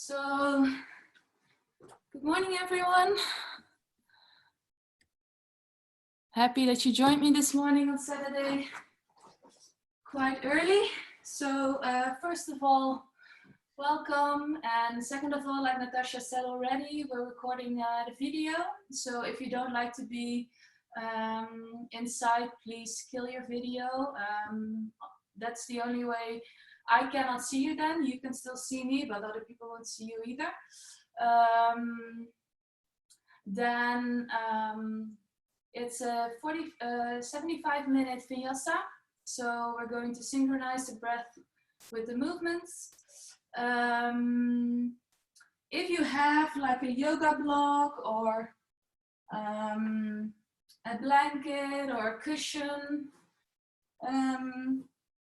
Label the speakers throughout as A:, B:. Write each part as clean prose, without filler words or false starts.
A: So, good morning, everyone. Happy that you joined me this morning on Saturday, quite early. So, first of all, welcome. And second of all, like Natasha said already, we're recording the video. So, if you don't like to be inside, please kill your video. That's the only way. I cannot see you then. You can still see me, but other people won't see you either. It's a 75-minute Vinyasa. So we're going to synchronize the breath with the movements. If you have like a yoga block or a blanket or a cushion,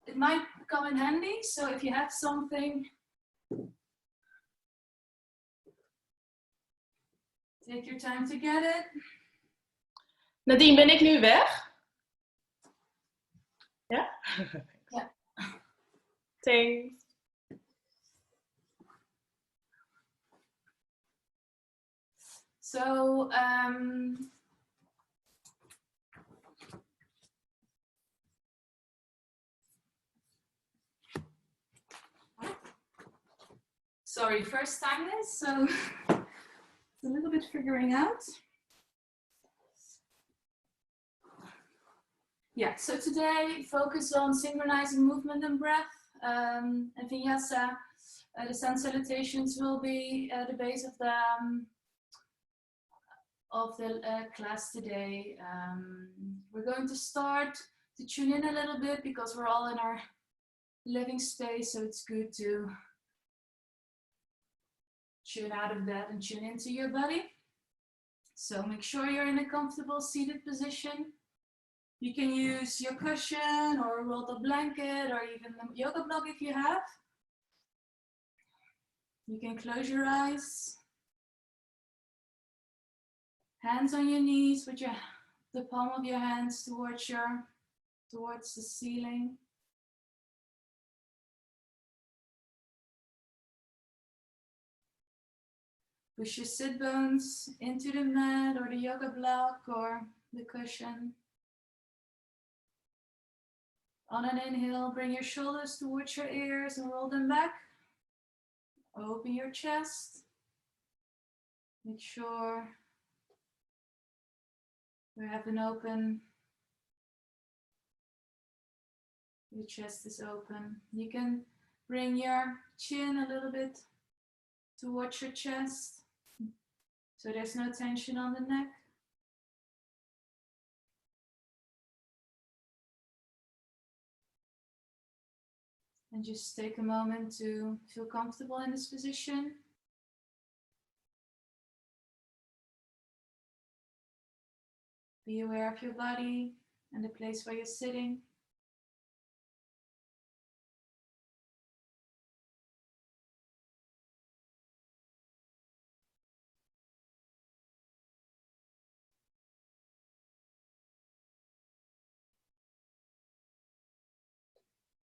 A: it might come in handy. So if you have something, take your time to get it.
B: Nadine, ben ik nu weg? Ja?
A: Ja.
B: Thanks.
A: So, sorry, first time this, so it's a little bit figuring out. Yeah, so today focus on synchronizing movement and breath, and Vinyasa. The Sun Salutations will be the base of the class today. We're going to start to tune in a little bit because we're all in our living space, so it's good to tune out of that and tune into your body. So make sure you're in a comfortable seated position. You can use your cushion or a rolled up blanket or even a yoga block if you have. You can close your eyes. Hands on your knees with the palm of your hands towards the ceiling. Push your sit bones into the mat or the yoga block or the cushion. On an inhale, bring your shoulders towards your ears and roll them back. Open your chest. Make sure you have an open. Your chest is open. You can bring your chin a little bit towards your chest, so there's no tension on the neck. And just take a moment to feel comfortable in this position. Be aware of your body and the place where you're sitting.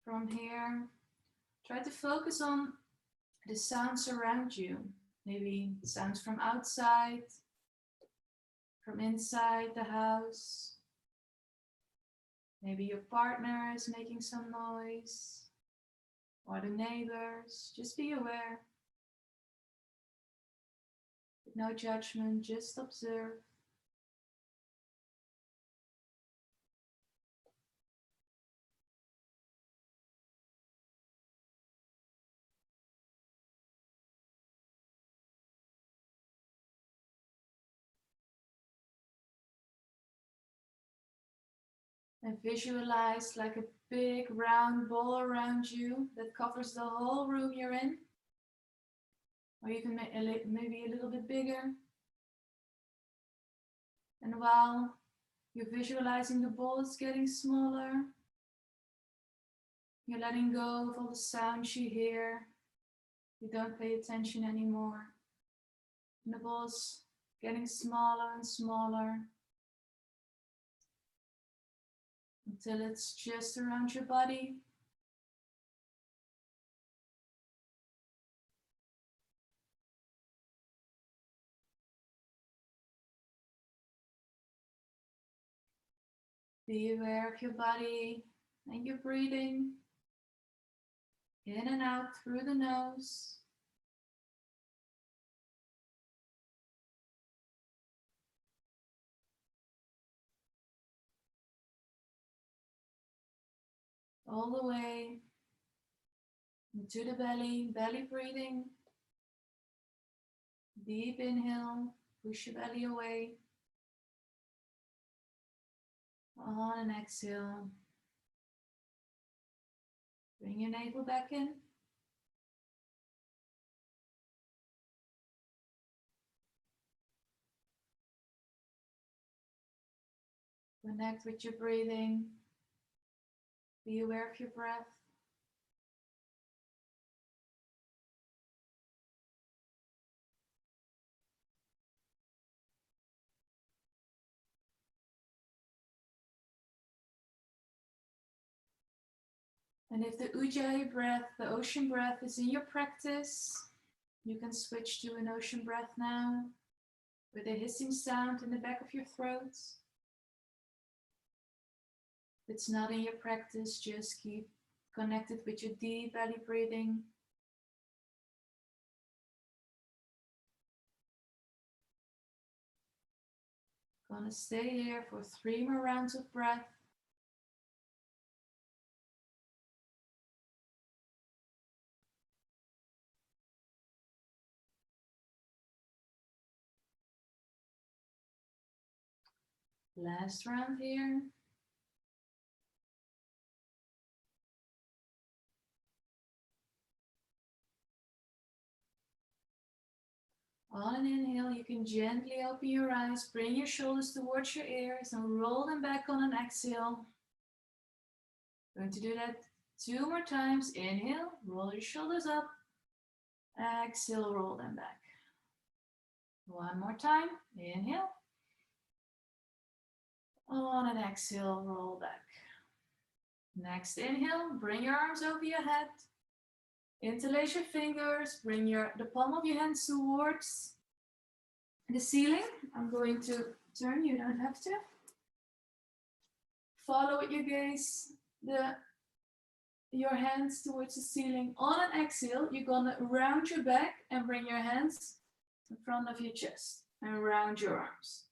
A: From here, try to focus on the sounds around you. Maybe sounds from outside, from inside the house. Maybe your partner is making some noise, or the neighbors. Just be aware. No judgment, just observe. And visualize like a big round ball around you that covers the whole room you're in. Or even maybe a little bit bigger. And while you're visualizing the ball is getting smaller, you're letting go of all the sounds you hear. You don't pay attention anymore. And the ball's getting smaller and smaller, until it's just around your body. Be aware of your body and your breathing. In and out through the nose. All the way into the belly, belly breathing. Deep inhale, push your belly away. On an exhale, bring your navel back in. Connect with your breathing. Be aware of your breath. And if the Ujjayi breath, the ocean breath, is in your practice, you can switch to an ocean breath now with a hissing sound in the back of your throat. If it's not in your practice, just keep connected with your deep belly breathing. Gonna stay here for 3 more rounds of breath. Last round here. On an inhale, you can gently open your eyes, bring your shoulders towards your ears and roll them back on an exhale. Going to do that 2 more times. Inhale, roll your shoulders up. Exhale, roll them back. 1 more time. Inhale. On an exhale, roll back. Next inhale, bring your arms over your head. Interlace your fingers, bring the palm of your hands towards the ceiling. I'm going to turn, you don't have to. Follow with your gaze your hands towards the ceiling. On an exhale, you're gonna round your back and bring your hands in front of your chest and round your arms.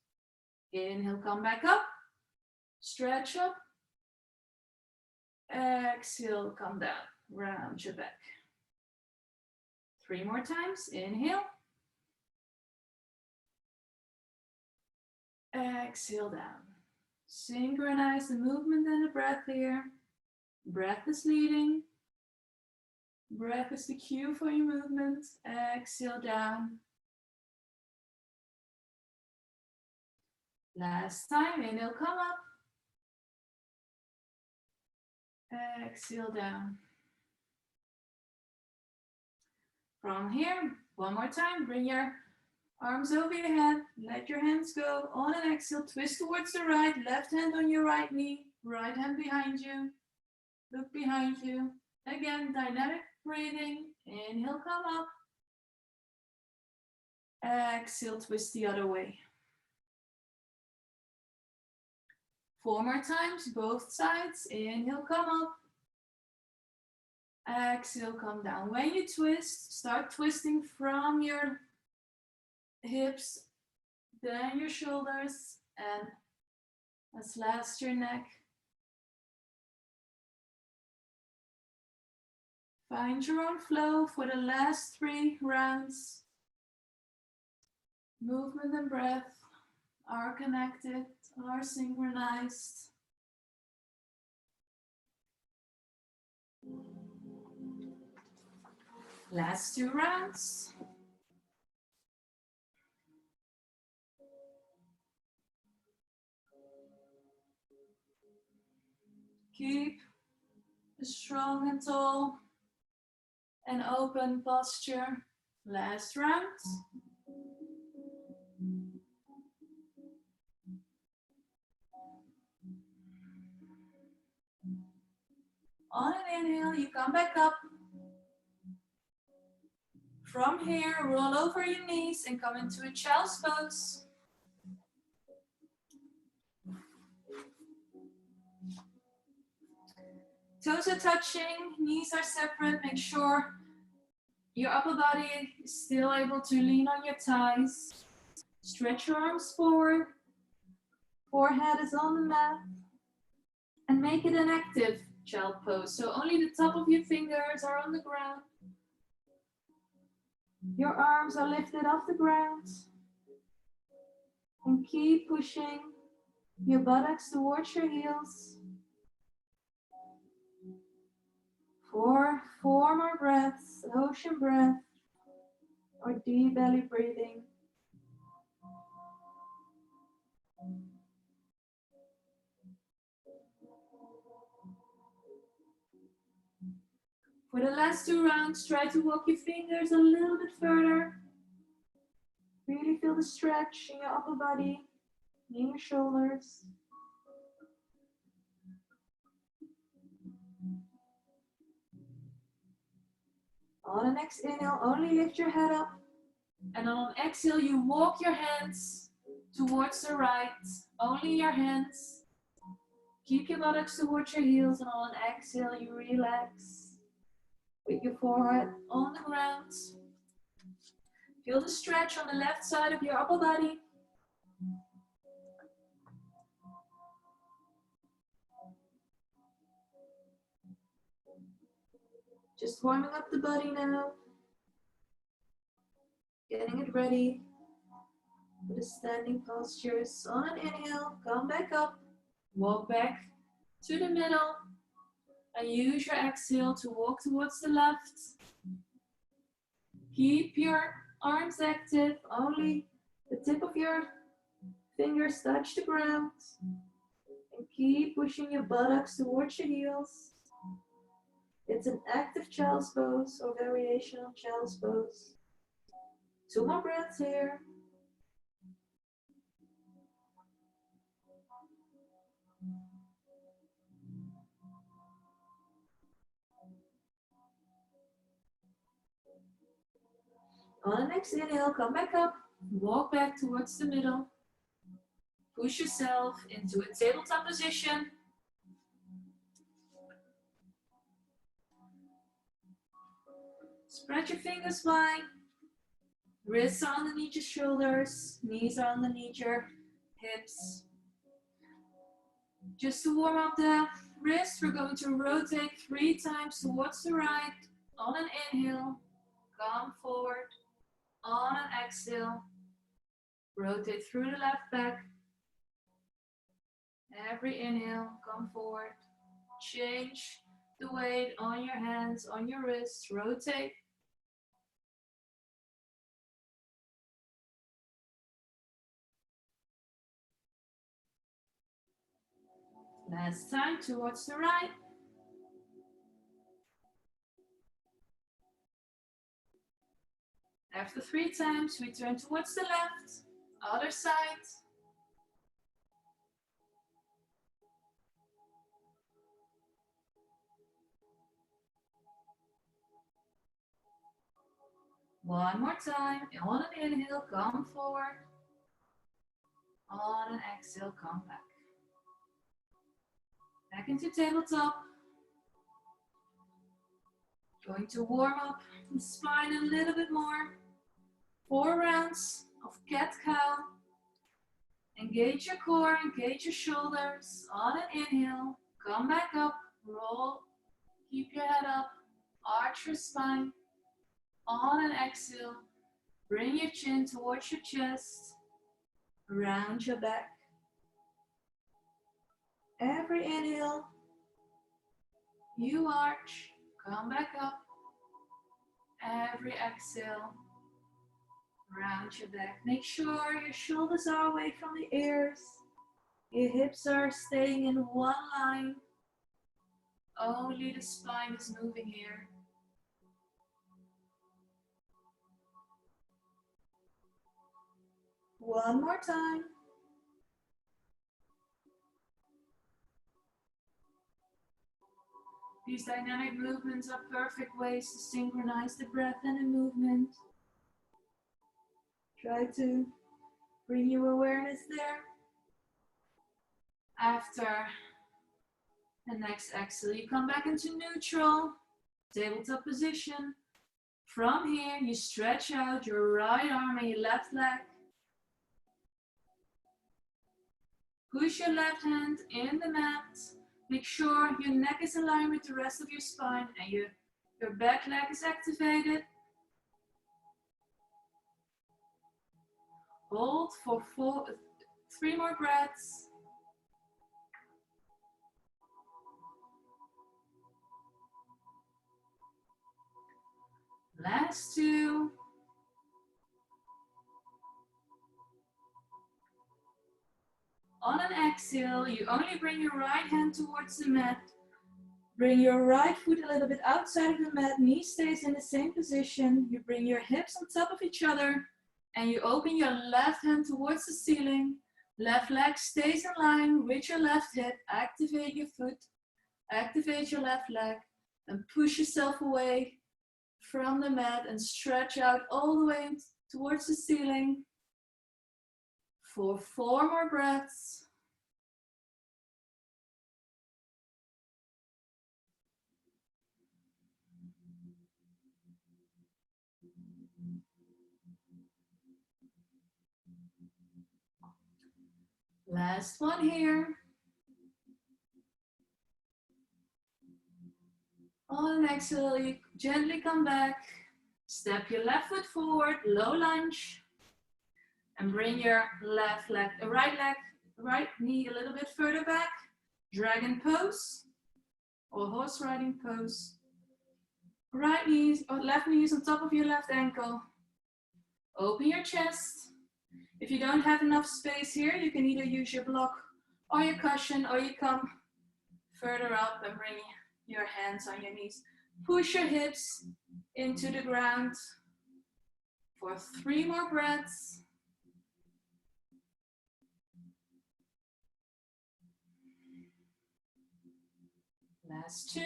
A: Inhale, come back up, stretch up. Exhale, come down, round your back. 3 more times. Inhale. Exhale down. Synchronize the movement and the breath here. Breath is leading. Breath is the cue for your movement. Exhale down. Last time. Inhale, come up. Exhale down. From here, 1 more time, bring your arms over your head, let your hands go. On an exhale, twist towards the right, left hand on your right knee, right hand behind you. Look behind you. Again, dynamic breathing. Inhale, come up. Exhale, twist the other way. 4 more times, both sides. Inhale, come up. Exhale, come down. When you twist, start twisting from your hips, then your shoulders, and as last your neck. Find your own flow for the last 3 rounds. Movement and breath are connected, are synchronized. Last 2 rounds. Keep a strong and tall and open posture. Last round. On an inhale, you come back up. From here, roll over your knees and come into a child's pose. Toes are touching, knees are separate. Make sure your upper body is still able to lean on your thighs. Stretch your arms forward. Forehead is on the mat. And make it an active child pose. So only the top of your fingers are on the ground. Your arms are lifted off the ground. And keep pushing your buttocks towards your heels. For 4 more breaths, ocean breath, or deep belly breathing. For the last 2 rounds, try to walk your fingers a little bit further. Really feel the stretch in your upper body, in your shoulders. On an exhale, only lift your head up. And on an exhale, you walk your hands towards the right. Only your hands. Keep your buttocks towards your heels, and on an exhale, you relax with your forehead on the ground. Feel the stretch on the left side of your upper body. Just warming up the body now. Getting it ready for the standing postures. On an inhale, come back up. Walk back to the middle. And use your exhale to walk towards the left. Keep your arms active. Only the tip of your fingers touch the ground. And keep pushing your buttocks towards your heels. It's an active child's pose or variation on child's pose. 2 more breaths here. On the next inhale, come back up. Walk back towards the middle. Push yourself into a tabletop position. Spread your fingers wide. Wrists are underneath your shoulders. Knees are underneath your hips. Just to warm up the wrists, we're going to rotate 3 times towards the right. On an inhale, come forward. On an exhale, rotate through the left back. Every inhale, come forward. Change the weight on your hands, on your wrists. Rotate. Last time, towards the right. After 3 times, we turn towards the left. Other side. One more time. On an inhale, come forward. On an exhale, come back. Back into tabletop. Going to warm up the spine a little bit more. 4 rounds of cat-cow. Engage your core, engage your shoulders. On an inhale, come back up, roll. Keep your head up, arch your spine. On an exhale, bring your chin towards your chest. Round your back. Every inhale, you arch, come back up. Every exhale, round your back. Make sure your shoulders are away from the ears. Your hips are staying in one line. Only the spine is moving here. One more time. These dynamic movements are perfect ways to synchronize the breath and the movement. Try to bring your awareness there. After And next exhale, you come back into neutral, tabletop position. From here, you stretch out your right arm and your left leg. Push your left hand in the mat. Make sure your neck is aligned with the rest of your spine and your back leg is activated. Hold for 3 more breaths. Last 2. On an exhale, you only bring your right hand towards the mat. Bring your right foot a little bit outside of the mat. Knee stays in the same position. You bring your hips on top of each other. And you open your left hand towards the ceiling. Left leg stays in line with your left hip. Activate your foot. Activate your left leg. And push yourself away from the mat and stretch out all the way towards the ceiling. For 4 more breaths. Last one here. On an exhale, you gently come back. Step your left foot forward, low lunge. And bring your right knee a little bit further back. Dragon pose or horse riding pose. Right knees or left knee is on top of your left ankle. Open your chest. If you don't have enough space here, you can either use your block or your cushion, or you come further up and bring your hands on your knees. Push your hips into the ground for 3 more breaths. Last 2.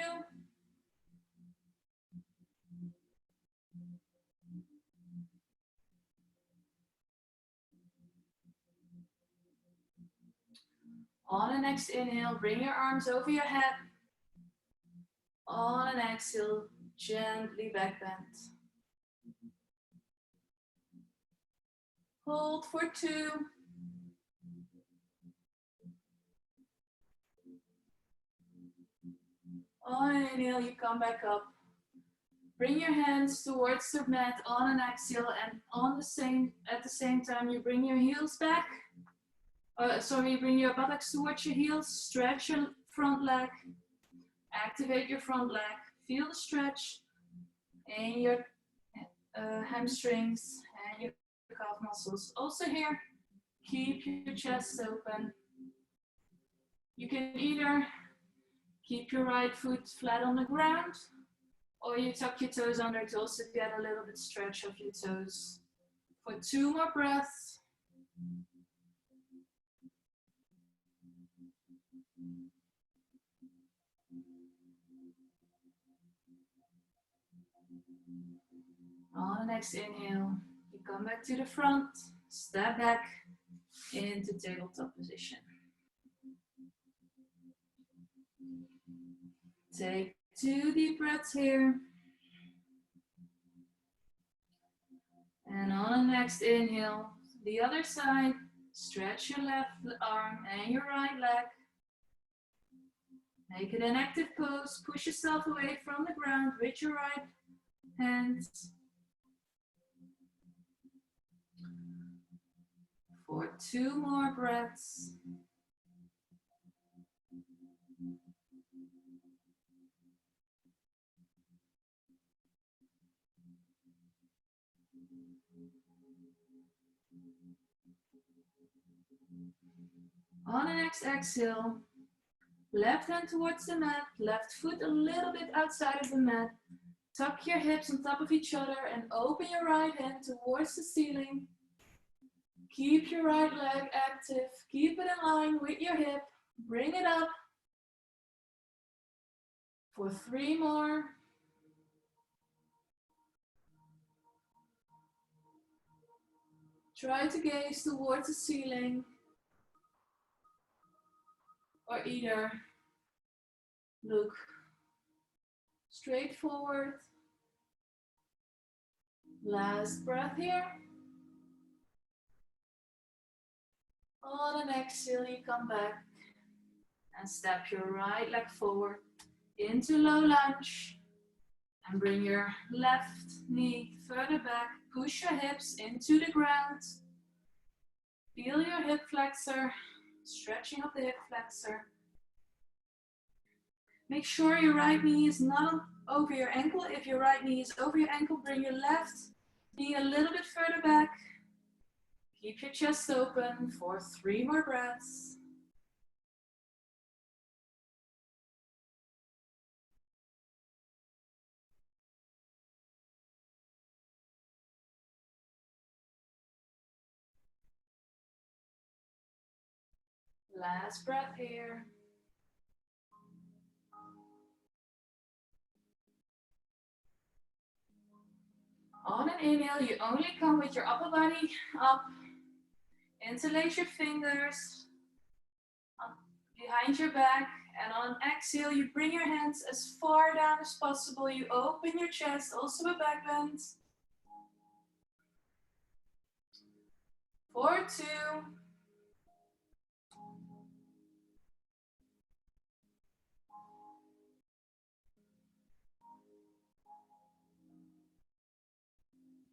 A: On the next inhale, bring your arms over your head. On an exhale, gently back bend. Hold for 2. On an inhale, you come back up. Bring your hands towards the mat on an exhale, and at the same time, you bring your heels back. Bring your buttocks towards your heels. Stretch your front leg. Activate your front leg. Feel the stretch in your hamstrings and your calf muscles. Also here, keep your chest open. You can either keep your right foot flat on the ground, or you tuck your toes under to also get a little bit stretch of your toes. For 2 more breaths. On the next inhale, you come back to the front, step back into tabletop position. Take 2 deep breaths here. And on the next inhale, the other side, stretch your left arm and your right leg. Make it an active pose. Push yourself away from the ground with your right hands. For 2 more breaths. On the next exhale, left hand towards the mat, left foot a little bit outside of the mat. Tuck your hips on top of each other and open your right hand towards the ceiling. Keep your right leg active. Keep it in line with your hip. Bring it up. For 3 more. Try to gaze towards the ceiling. Or either Look straight forward. Last breath here. On an exhale, you come back and step your right leg forward into low lunge. And bring your left knee further back. Push your hips into the ground. Feel your hip flexor, stretching of the hip flexor. Make sure your right knee is not over your ankle. If your right knee is over your ankle, bring your left knee a little bit further back. Keep your chest open for 3 more breaths. Last breath here. On an inhale, you only come with your upper body up. Interlace your fingers behind your back. And on an exhale, you bring your hands as far down as possible. You open your chest, also a back bend. For 2.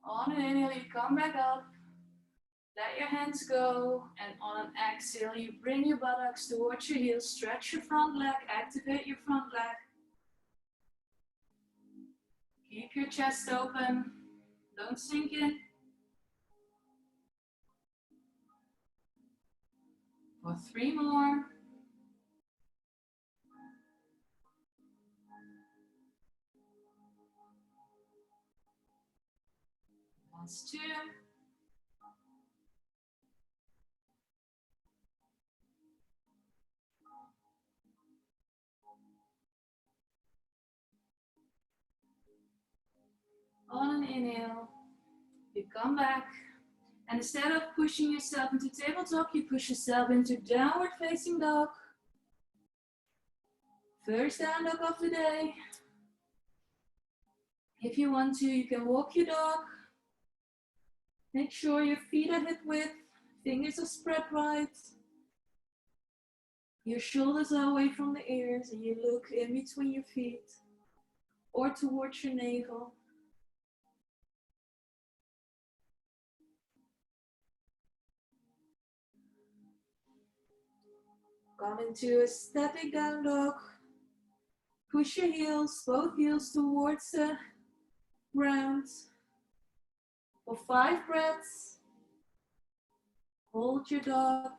A: On an inhale, you come back up. Let your hands go. And on an exhale, you bring your buttocks towards your heels. Stretch your front leg. Activate your front leg. Keep your chest open. Don't sink in. For 3 more. Last 2. On an inhale, you come back. And instead of pushing yourself into tabletop, you push yourself into downward facing dog. First down dog of the day. If you want to, you can walk your dog. Make sure your feet are hip width, fingers are spread wide. Your shoulders are away from the ears and you look in between your feet or towards your navel. Come into a static down dog. Push your heels, both heels towards the ground. For 5 breaths. Hold your dog.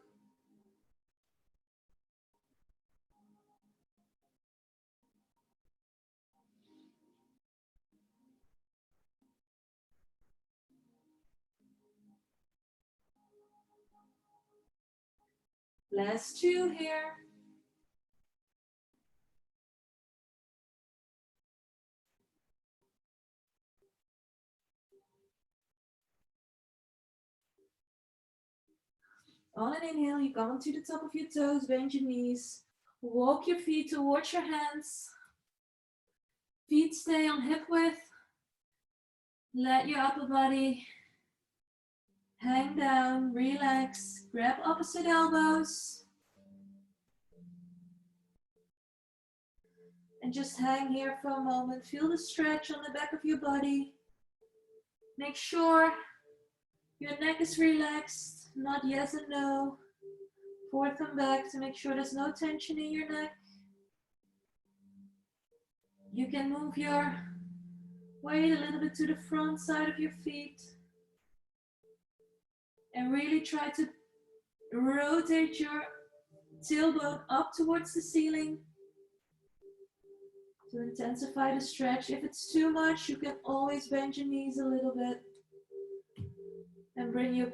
A: Last 2 here. On an inhale, you come to the top of your toes, bend your knees. Walk your feet towards your hands. Feet stay on hip width. Let your upper body hang down, relax. Grab opposite elbows. And just hang here for a moment. Feel the stretch on the back of your body. Make sure your neck is relaxed. Not yes and no. Forth and back to make sure there's no tension in your neck. You can move your weight a little bit to the front side of your feet. And really try to rotate your tailbone up towards the ceiling to intensify the stretch. If it's too much, you can always bend your knees a little bit and bring your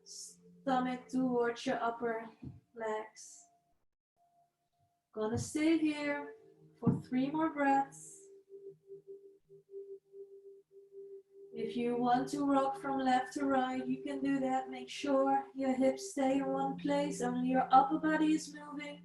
A: stomach towards your upper legs. Gonna stay here for 3 more breaths. If you want to rock from left to right, you can do that. Make sure your hips stay in one place, only your upper body is moving.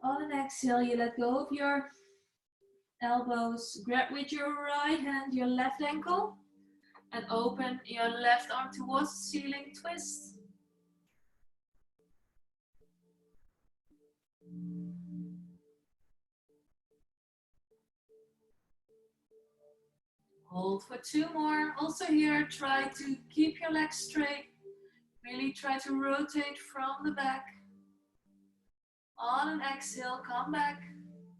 A: On an exhale, you let go of your elbows. Grab with your right hand your left ankle and open your left arm towards the ceiling. Twist. Hold for 2 more. Also here, try to keep your legs straight. Really try to rotate from the back. On an exhale, come back.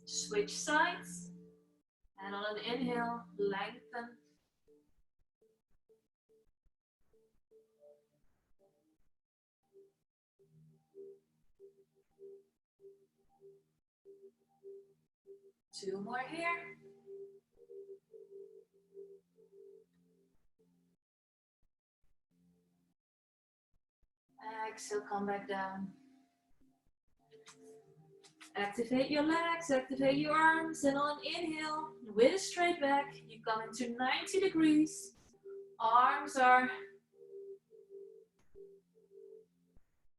A: Switch sides. And on an inhale, lengthen. Two more here. Exhale, come back down. Activate your legs, activate your arms, and on inhale, with a straight back, you come into 90 degrees. Arms are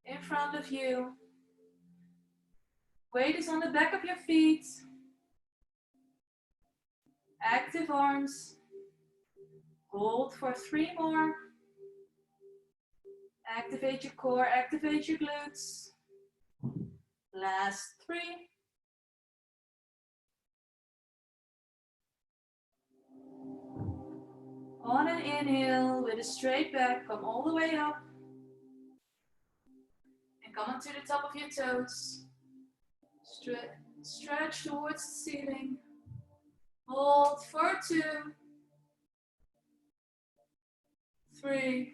A: in front of you. Weight is on the back of your feet. Active arms. Hold for 3 more. Activate your core, activate your glutes. Last 3. On an inhale, with a straight back, come all the way up. And come onto the top of your toes. Stretch towards the ceiling. Hold for 2, 3,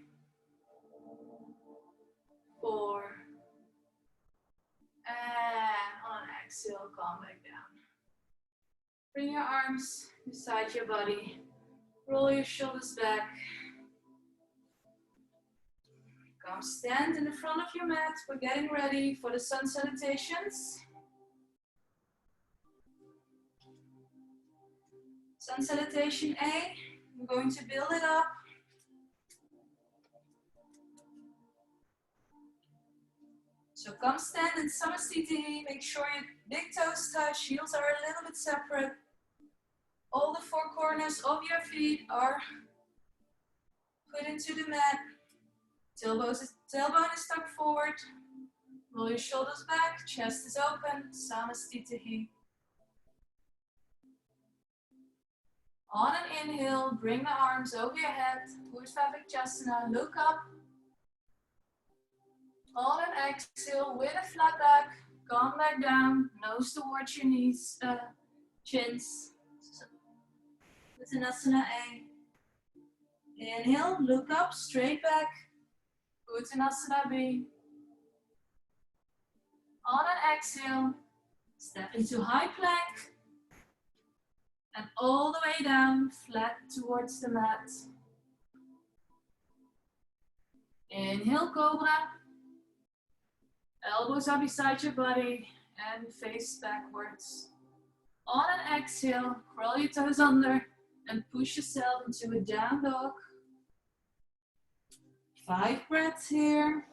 A: 4. And on exhale, come back down. Bring your arms beside your body. Roll your shoulders back. Come stand in the front of your mat. We're getting ready for the Sun Salutations. Sun Salutation A. I'm going to build it up. So come stand in Samasthiti. Make sure your big toes touch. Heels are a little bit separate. All the 4 corners of your feet are put into the mat. Tailbone is tucked forward. Roll your shoulders back. Chest is open. Samasthiti. On an inhale, bring the arms over your head. Urdhva look up. On an exhale, with a flat back, come back down. Nose towards your knees, chins. Uttanasana A. Inhale, look up, straight back. Uttanasana B. On an exhale, step into high plank. And all the way down, flat towards the mat. Inhale, Cobra. Elbows are beside your body and face backwards. On an exhale, crawl your toes under and push yourself into a down dog. 5 breaths here.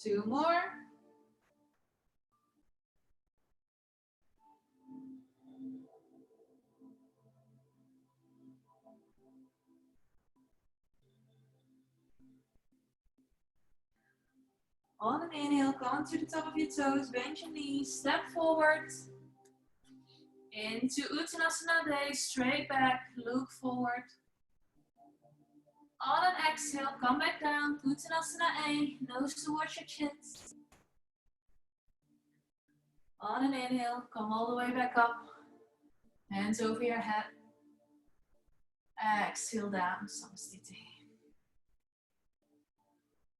A: Two more. On an inhale, come to the top of your toes, bend your knees, step forward. Into Uttanasana Day, straight back, look forward. On an exhale, come back down, Uttanasana A, nose towards your chins. On an inhale, come all the way back up, hands over your head. Exhale down, Samasthiti.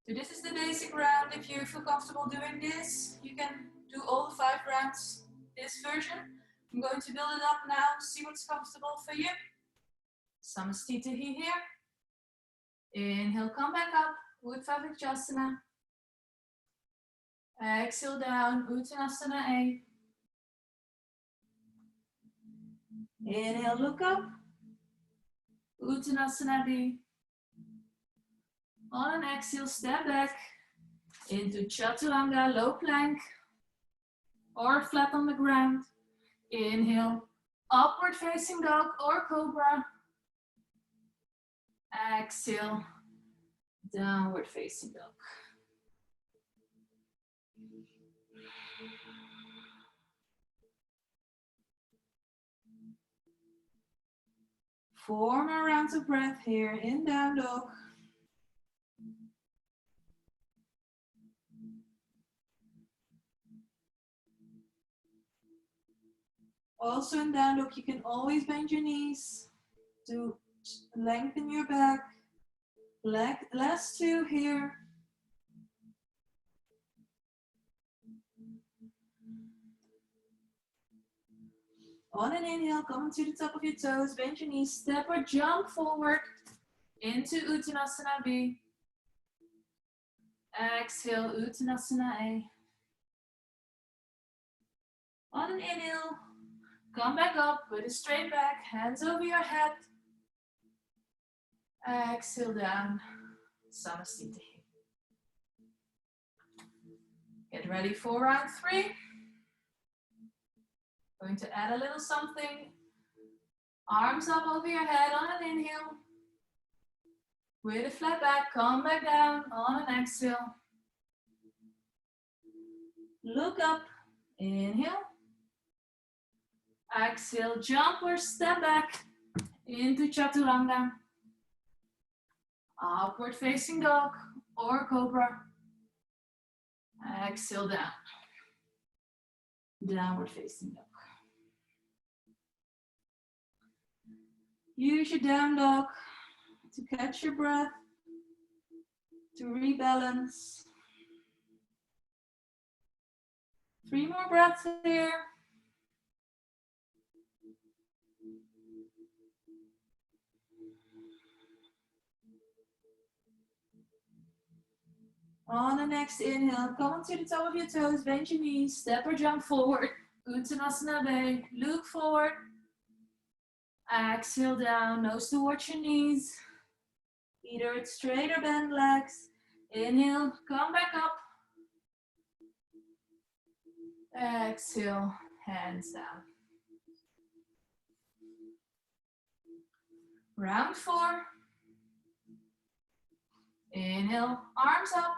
A: So this is the basic round. If you feel comfortable doing this, you can do all the 5 rounds this version. I'm going to build it up now, see what's comfortable for you. Samasthiti here. Inhale, come back up, Uttara Vinyasa. Exhale down, Uttanasana A. Inhale, look up, Uttanasana B. On an exhale, step back into Chaturanga, low plank, or flat on the ground. Inhale, upward facing dog or cobra. Exhale, downward facing dog. Four more rounds of breath here in down dog. Also in down dog, you can always bend your knees to lengthen your back. Last two here. On an inhale, come to the top of your toes, bend your knees, step or jump forward into Uttanasana B. Exhale, Uttanasana A. On an inhale, come back up with a straight back, hands over your head. Exhale down, Samasthiti. Get ready for round 3. Going to add a little something. Arms up over your head on an inhale. With a flat back, come back down on an exhale. Look up, inhale. Exhale, jump or step back into Chaturanga. Upward facing dog or cobra. Exhale down. Downward facing dog. Use your down dog to catch your breath, to rebalance. 3 more breaths here. On the next inhale, come onto the top of your toes, bend your knees, step or jump forward. Uttanasana B, look forward. Exhale down, nose towards your knees. Either it's straight or bend legs. Inhale, come back up. Exhale, hands down. Round 4. Inhale, arms up.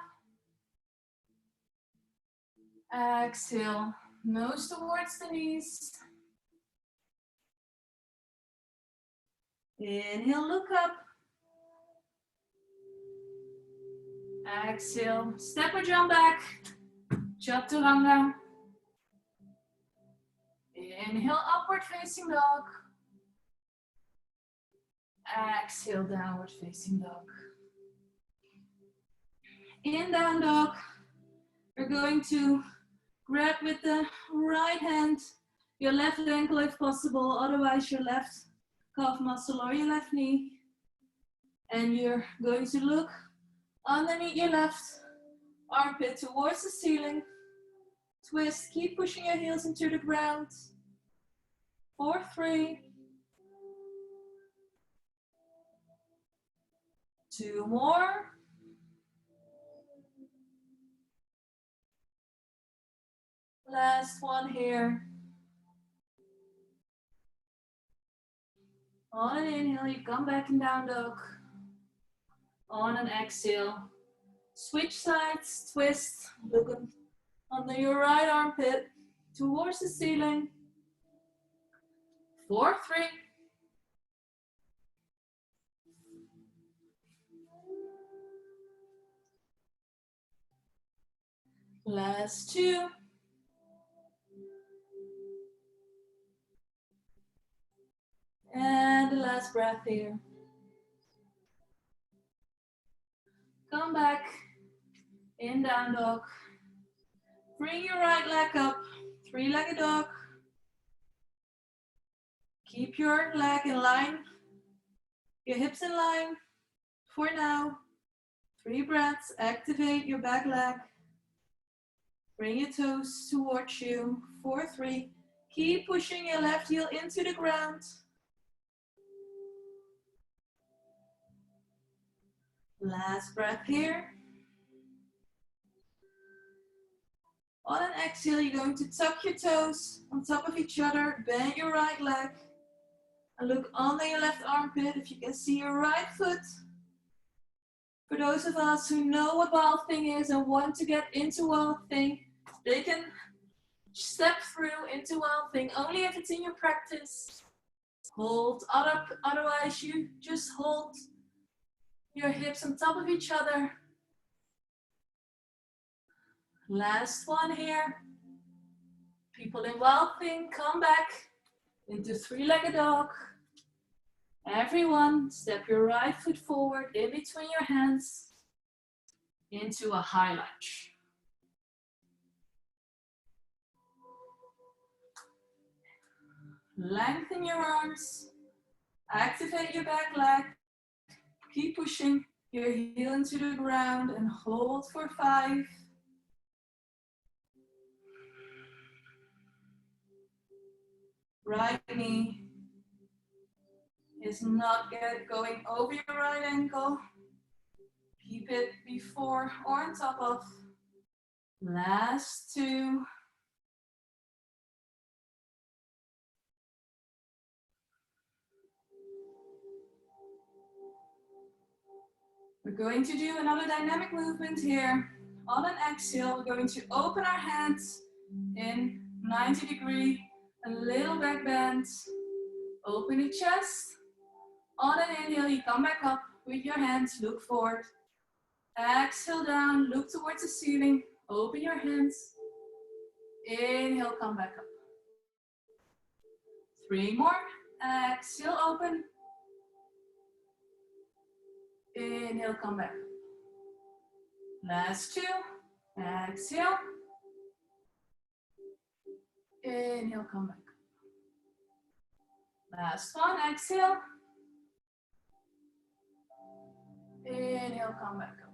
A: Exhale, nose towards the knees. Inhale, look up. Exhale, step or jump back. Chaturanga. Inhale, upward facing dog. Exhale, downward facing dog. In down dog, you're going to grab with the right hand your left ankle if possible, otherwise your left calf muscle or your left knee. And you're going to look underneath your left armpit towards the ceiling. Twist, keep pushing your heels into the ground. 4, 3. 2 more. Last one here. On an inhale, you come back in down dog. On an exhale, switch sides, twist, look under your right armpit towards the ceiling. 4, 3. Last 2. And the last breath here. Come back in down dog. Bring your right leg up, 3-legged dog. Keep your leg in line, your hips in line. For now, 3 breaths, activate your back leg. Bring your toes towards you. 4, 3. Keep pushing your left heel into the ground. Last breath here. On an exhale, you're going to tuck your toes on top of each other, bend your right leg, and look under your left armpit if you can see your right foot. For those of us who know what Wild Thing is and want to get into Wild Thing, they can step through into Wild Thing only if it's in your practice. Hold, otherwise you just hold your hips on top of each other. Last one here. People in Wild Thing, come back into 3-legged dog. Everyone, step your right foot forward in between your hands into a high lunge. Lengthen your arms, activate your back leg, keep pushing your heel into the ground and hold for 5. Right knee is not going over your right ankle. Keep it before or on top of. Last 2. We're going to do another dynamic movement here. On an exhale, we're going to open our hands in 90-degree, a little back bend. Open the chest. On an inhale, you come back up with your hands, look forward. Exhale down, look towards the ceiling, open your hands. Inhale, come back up. 3 more. Exhale, open. Inhale, come back. Last 2. Exhale. Inhale, come back. Last 1. Exhale. Inhale, come back up.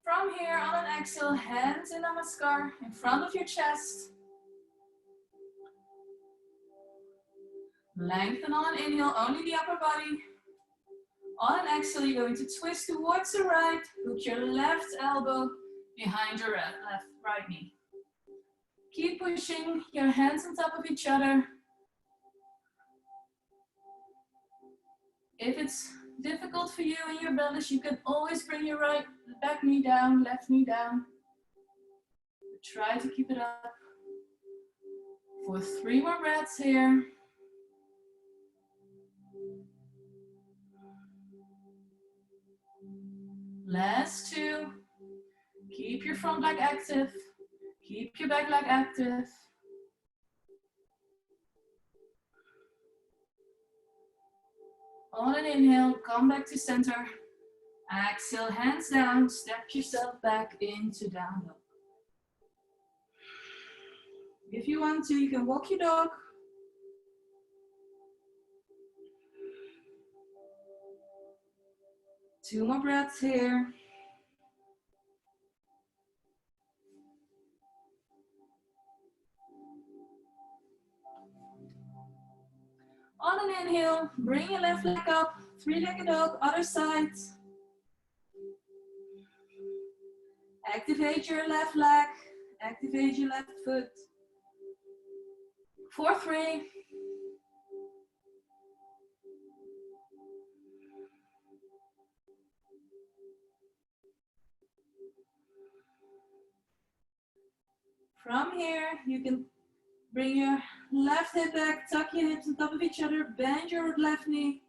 A: From here, on an exhale, hands in Namaskar in front of your chest. Lengthen on an inhale, only the upper body. On an exhale, you're going to twist towards the right, hook your left elbow behind your right knee. Keep pushing your hands on top of each other. If it's difficult for you in your balance, you can always bring your right back knee down, left knee down. Try to keep it up for 3 more breaths here. Last 2. Keep your front leg active. Keep your back leg active. On an inhale, come back to center. Exhale, hands down, step yourself back into down dog. If you want to, you can walk your dog. Two more breaths here. On an inhale, bring your left leg up, 3-legged dog, other side. Activate your left leg, activate your left foot. 4, 3. From here, you can bring your left hip back, tuck your hips on top of each other, bend your left knee.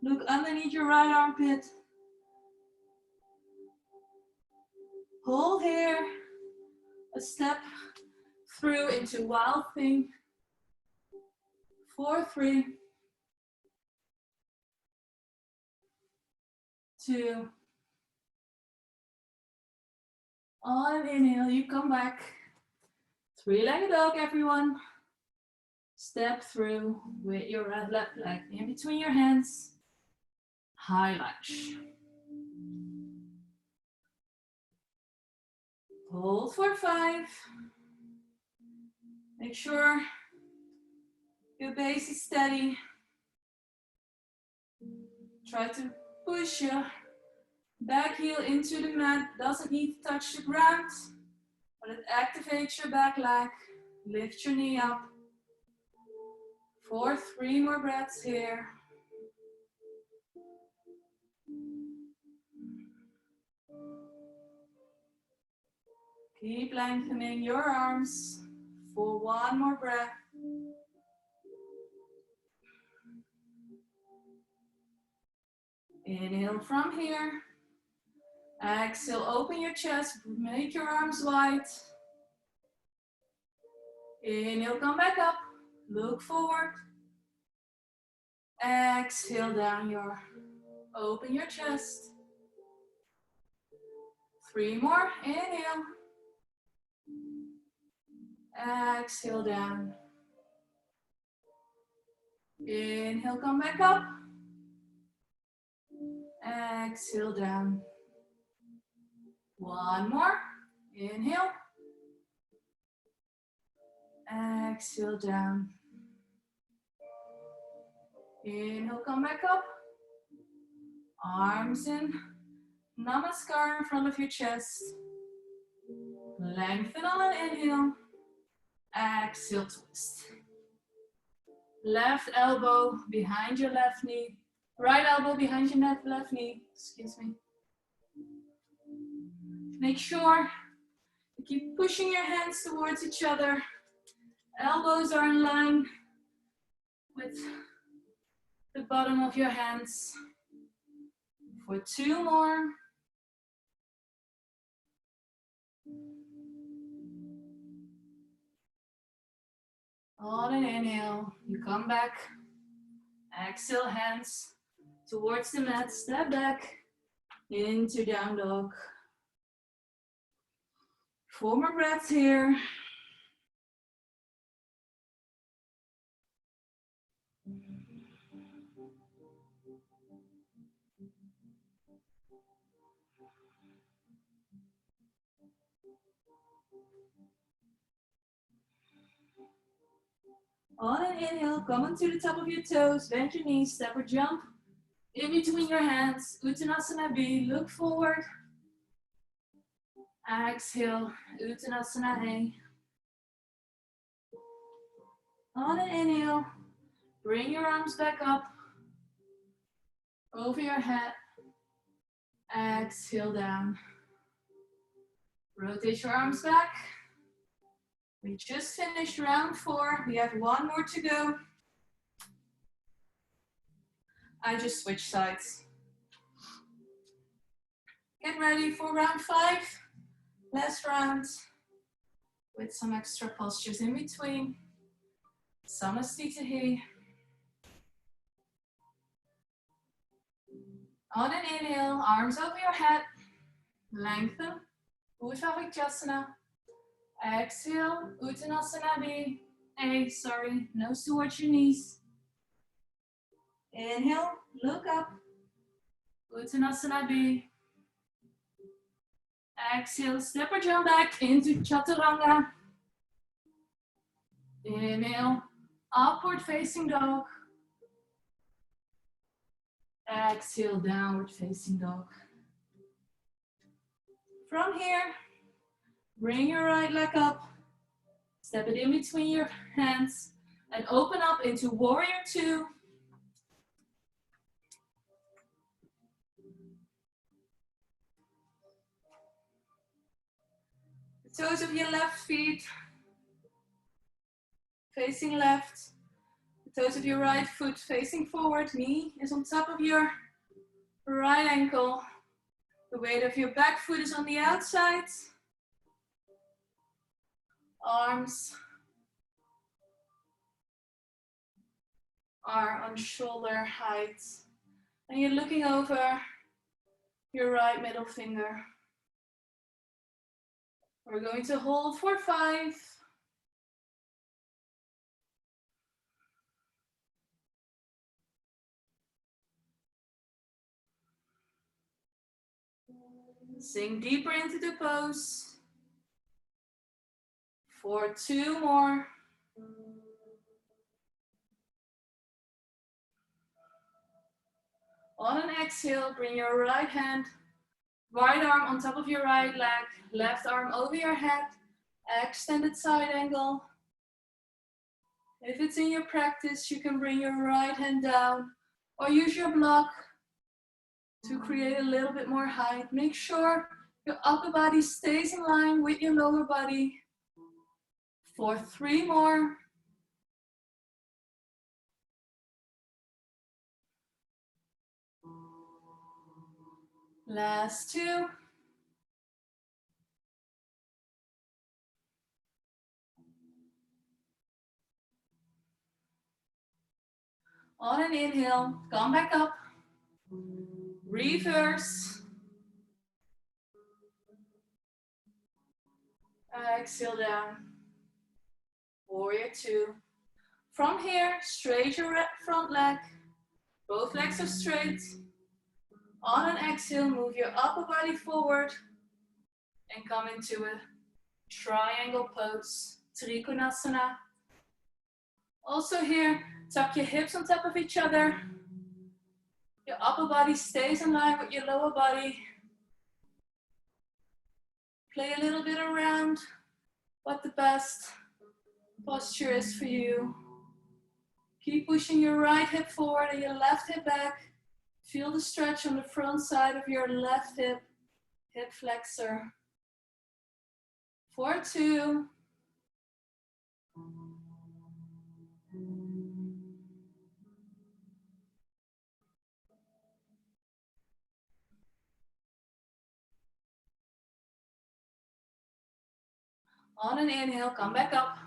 A: Look underneath your right armpit. Hold here. A step through into Wild Thing. 4, 3. 2. On an inhale, you come back. 3-legged dog, everyone. Step through with your left leg in between your hands. high lunge. Hold for 5. Make sure your base is steady. Try to push your back heel into the mat. Doesn't need to touch the ground, but it activates your back leg. Lift your knee up. For 3 more breaths here. Keep lengthening your arms for 1 more breath. Inhale from here. Exhale, open your chest, make your arms wide. Inhale, come back up, look forward. Exhale down open your chest. 3 more, inhale. Exhale down. Inhale, come back up. Exhale down. 1 more. Inhale. Exhale down. Inhale, come back up. Arms in Namaskar in front of your chest. Lengthen on an inhale. Exhale, twist. Left elbow behind your left knee. Right elbow behind your left knee. Excuse me. Make sure you keep pushing your hands towards each other. Elbows are in line with the bottom of your hands. For 2 more. On an inhale, you come back. Exhale, hands towards the mat. Step back into down dog. 4 more breaths here. On an inhale, come onto the top of your toes, bend your knees, step or jump in between your hands. Uttanasana B, look forward. Exhale, Uttanasana A. On an inhale, bring your arms back up over your head. Exhale down. Rotate your arms back. We just finished round 4. We have 1 more to go. I just switched sides. Get ready for round 5. Last round with some extra postures in between. Samastitihi. On an inhale, arms over your head. Lengthen. Ujjayi. Exhale, Uttanasana B. A, sorry, nose towards your knees. Inhale, look up. Uttanasana B. Exhale, step or jump back into Chaturanga. Inhale, upward facing dog. Exhale, downward facing dog. From here, bring your right leg up, step it in between your hands, and open up into Warrior 2. The toes of your left feet facing left, the toes of your right foot facing forward, knee is on top of your right ankle. The weight of your back foot is on the outside. Arms are on shoulder height. And you're looking over your right middle finger. We're going to hold for 5. Sink deeper into the pose. For 2 more. On an exhale, bring your right hand, right arm on top of your right leg, left arm over your head, extended side angle. If it's in your practice, you can bring your right hand down or use your block to create a little bit more height. Make sure your upper body stays in line with your lower body. For 3 more. Last 2. On an inhale, come back up. Reverse. Exhale down. Warrior 2. From here, straight your front leg. Both legs are straight. On an exhale, move your upper body forward and come into a triangle pose, Trikonasana. Also here, tuck your hips on top of each other. Your upper body stays in line with your lower body. Play a little bit around what the best posture is for you. Keep pushing your right hip forward and your left hip back. Feel the stretch on the front side of your left hip, hip flexor. For 2. On an inhale, come back up.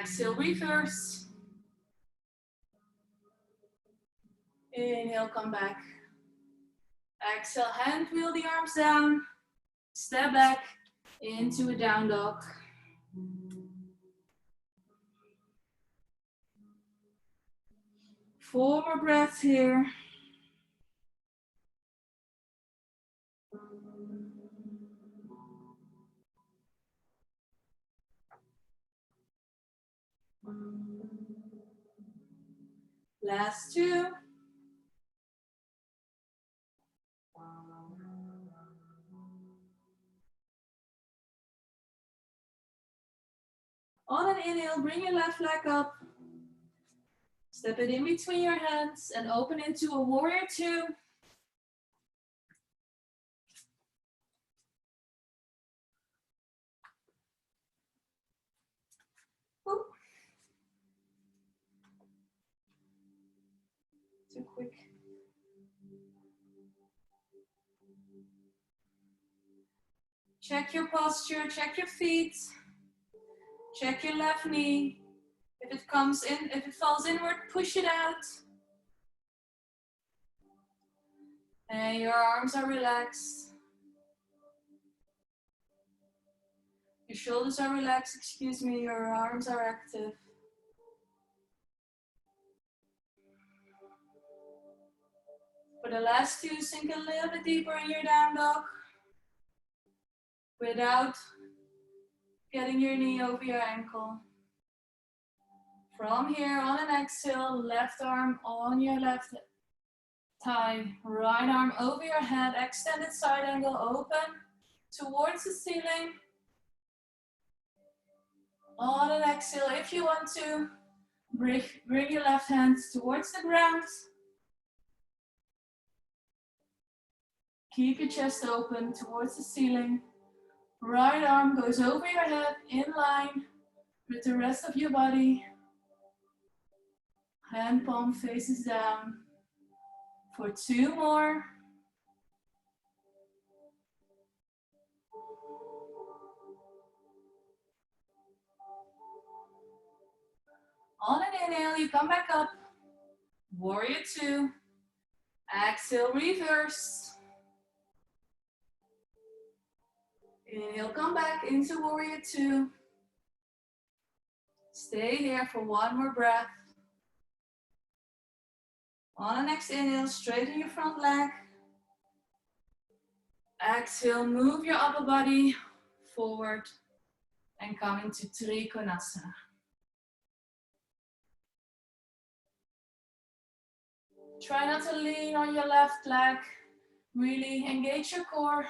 A: Exhale, reverse. Inhale, come back. Exhale, hand wheel the arms down. Step back into a down dog. Four more breaths here. Last 2. On an inhale, bring your left leg up. Step it in between your hands and open into a warrior 2. Oop. Too quick. Check your posture, check your feet. Check your left knee. If it comes in, if it falls inward, push it out. And your arms are relaxed. Your shoulders are relaxed, excuse me, your arms are active. For the last 2, sink a little bit deeper in your down dog without getting your knee over your ankle. From here, on an exhale, left arm on your left thigh, right arm over your head, extended side angle, open towards the ceiling. On an exhale, if you want to, bring your left hand towards the ground. Keep your chest open towards the ceiling. Right arm goes over your head in line with the rest of your body. Hand palm faces down. For 2 more. On an inhale, you come back up. Warrior 2. Exhale, reverse. Inhale, come back into warrior 2. Stay here for 1 more breath. On the next inhale, straighten your front leg. Exhale, move your upper body forward and come into Trikonasana. Try not to lean on your left leg. Really engage your core.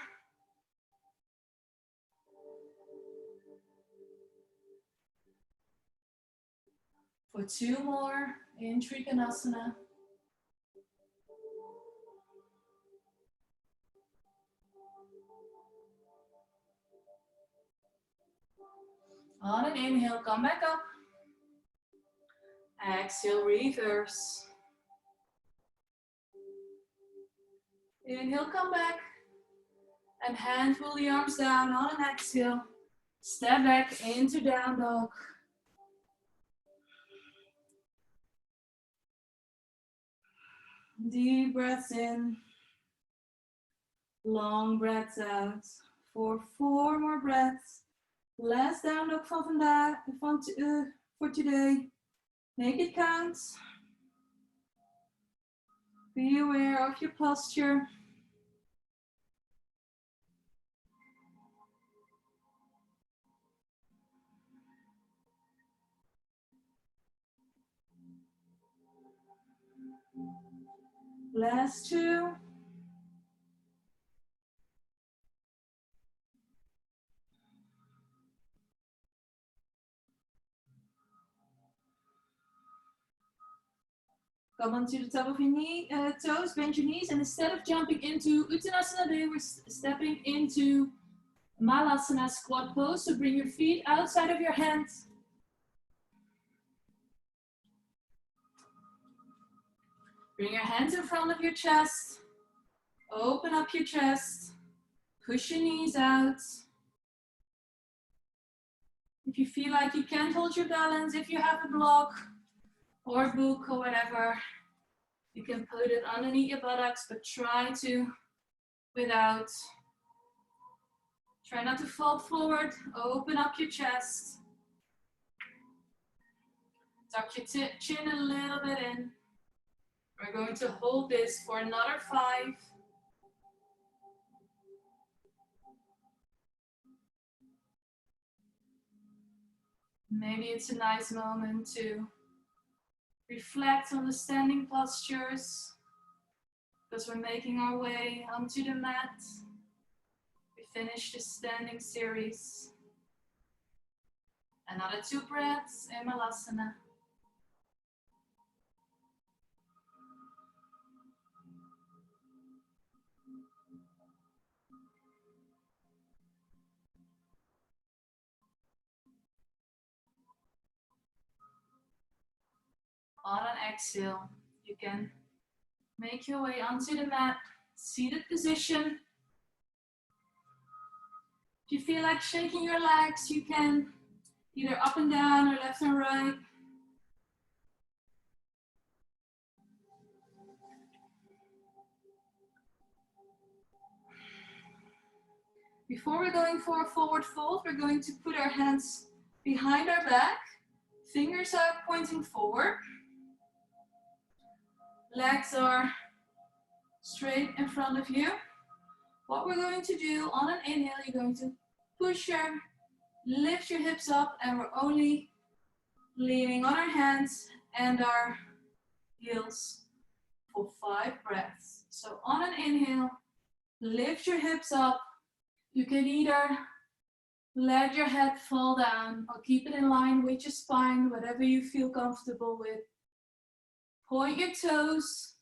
A: For 2 more in Trikonasana. On an inhale, come back up. Exhale, reverse. Inhale, come back. And hand pull the arms down on an exhale. Step back into down dog. Deep breaths in. Long breaths out. For 4 more breaths. Last down dog van vandaag, for today. Make it count. Be aware of your posture. Last 2. Come onto the top of your toes, bend your knees, and instead of jumping into Uttanasana, we're stepping into Malasana squat pose. So bring your feet outside of your hands. Bring your hands in front of your chest. Open up your chest. Push your knees out. If you feel like you can't hold your balance, if you have a block or a book or whatever, you can put it underneath your buttocks, but try to, try not to fall forward. Open up your chest. Tuck your chin a little bit in. We're going to hold this for another 5. Maybe it's a nice moment to reflect on the standing postures because we're making our way onto the mat. We finished the standing series. Another 2 breaths in Malasana. On an exhale, you can make your way onto the mat, seated position. If you feel like shaking your legs, you can either up and down or left and right. Before we're going for a forward fold, we're going to put our hands behind our back. Fingers are pointing forward. Legs are straight in front of you. What we're going to do on an inhale, you're going to lift your hips up, and we're only leaning on our hands and our heels for 5 breaths. So on an inhale, lift your hips up. You can either let your head fall down or keep it in line with your spine, whatever you feel comfortable with. Point your toes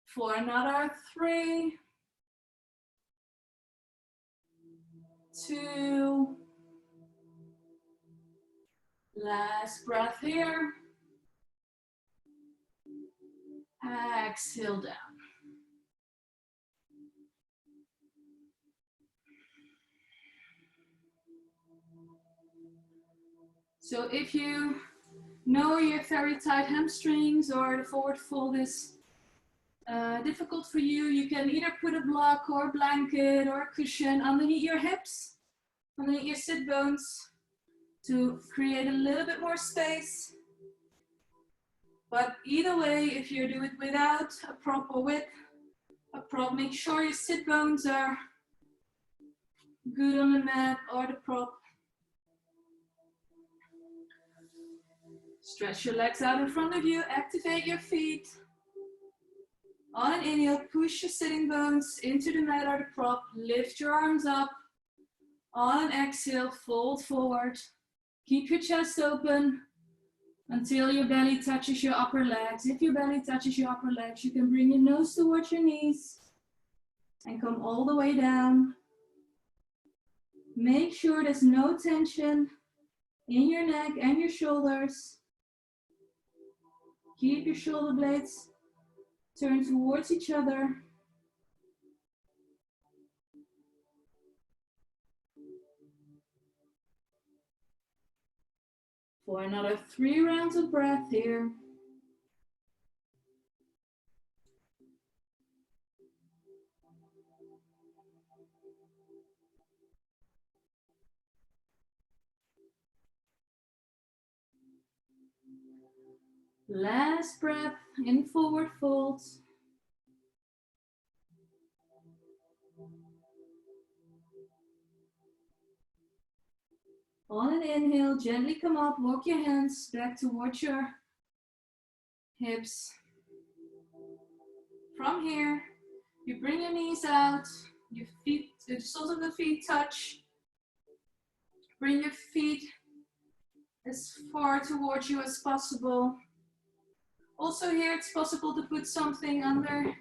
A: for another 3, 2, last breath here. Exhale down. So if you know you have very tight hamstrings or the forward fold is difficult for you, you can either put a block or a blanket or a cushion underneath your hips, underneath your sit bones to create a little bit more space. But either way, if you do it without a prop or with a prop, make sure your sit bones are Good on the mat or the prop. Stretch your legs out in front of you, activate your feet. On an inhale, push your sitting bones into the mat or the prop, lift your arms up. On an exhale, fold forward. Keep your chest open until your belly touches your upper legs. If your belly touches your upper legs, you can bring your nose towards your knees and come all the way down. Make sure there's no tension in your neck and your shoulders. Keep your shoulder blades turned towards each other. For another 3 rounds of breath here. Last breath in forward fold. On an inhale, gently come up, walk your hands back towards your hips. From here, you bring your knees out, your feet, the soles of the feet touch. Bring your feet as far towards you as possible. Also here, it's possible to put something under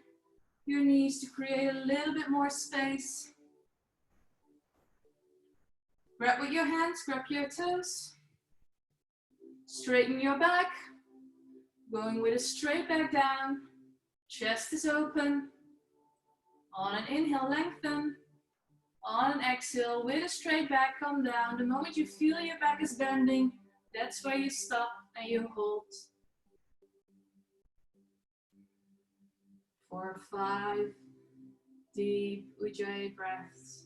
A: your knees to create a little bit more space. Grab with your hands, grab your toes. Straighten your back. Going with a straight back down. Chest is open. On an inhale, lengthen. On an exhale, with a straight back, come down. The moment you feel your back is bending, that's where you stop and you hold. For 5 deep Ujjayi breaths.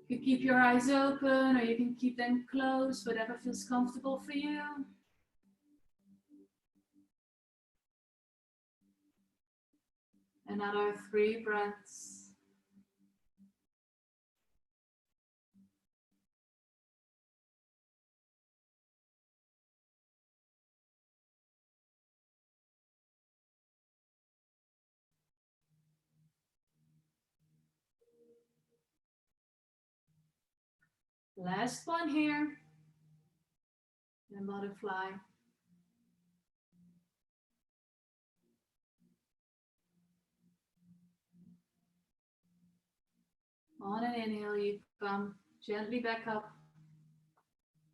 A: You can keep your eyes open or you can keep them closed, whatever feels comfortable for you. Another 3 breaths. Last one here. And butterfly. On an inhale, you come gently back up.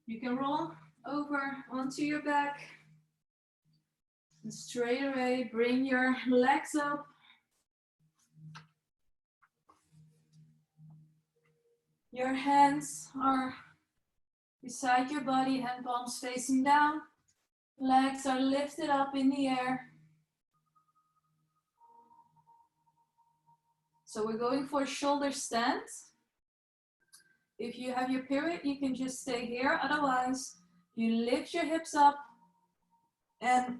A: You can roll over onto your back. And straight away, bring your legs up. Your hands are beside your body, hand palms facing down. Legs are lifted up in the air. So we're going for a shoulder stand. If you have your period, you can just stay here. Otherwise, you lift your hips up and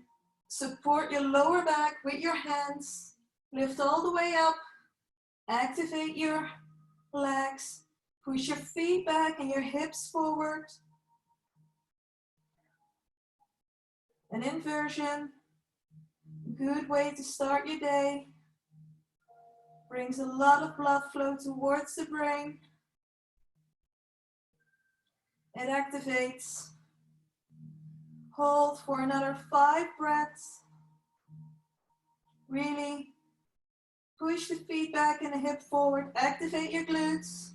A: support your lower back with your hands. Lift all the way up. Activate your legs. Push your feet back and your hips forward. An inversion. Good way to start your day. Brings a lot of blood flow towards the brain. It activates. Hold for another 5 breaths. Really push the feet back and the hip forward. Activate your glutes.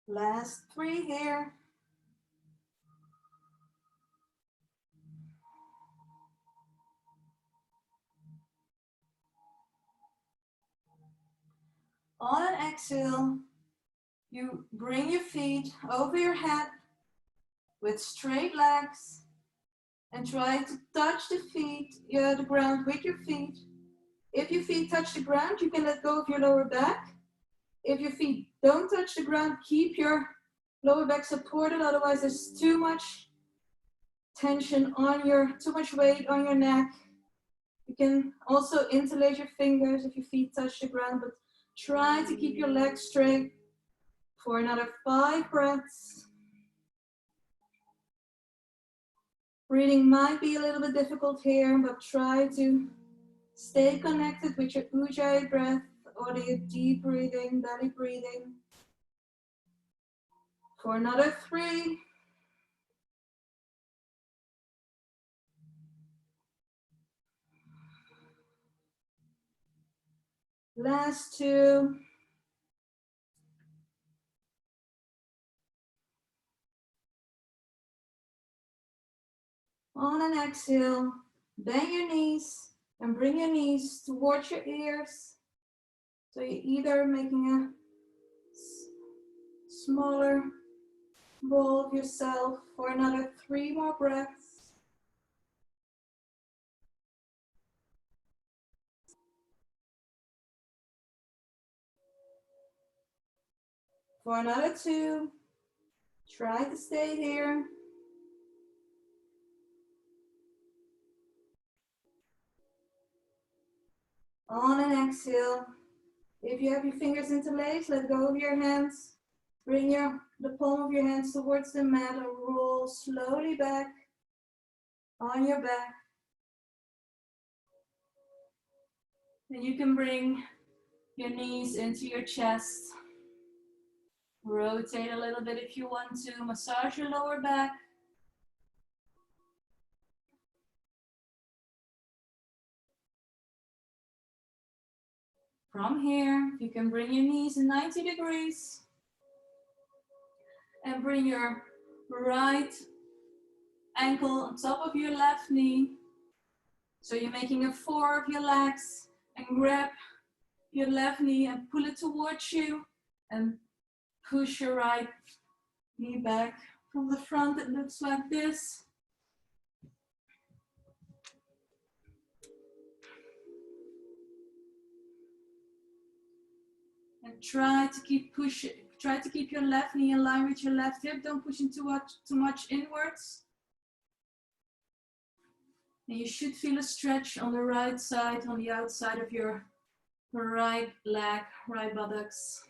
A: Last 3 here. On an exhale, you bring your feet over your head with straight legs and try to touch the ground with your feet. If your feet touch the ground, you can let go of your lower back. If your feet don't touch the ground, keep your lower back supported, otherwise there's too much tension on too much weight on your neck. You can also interlace your fingers if your feet touch the ground, but try to keep your legs straight for another 5 breaths. Breathing might be a little bit difficult here, but try to stay connected with your ujjayi breath or your deep breathing, belly breathing. For another 3. Last 2. On an exhale, bend your knees and bring your knees towards your ears. So you're either making a smaller ball of yourself for another 3 more breaths. For another 2, try to stay here. On an exhale, if you have your fingers interlaced, let go of your hands. Bring the palm of your hands towards the mat and roll slowly back on your back. And you can bring your knees into your chest. Rotate a little bit if you want to. Massage your lower back. From here, you can bring your knees in 90 degrees. And bring your right ankle on top of your left knee. So you're making a 4 of your legs, and grab your left knee and pull it towards you and push your right knee back. From the front, it looks like this. And try to keep your left knee in line with your left hip. Don't push too much inwards. And you should feel a stretch on the right side, on the outside of your right leg, right buttocks.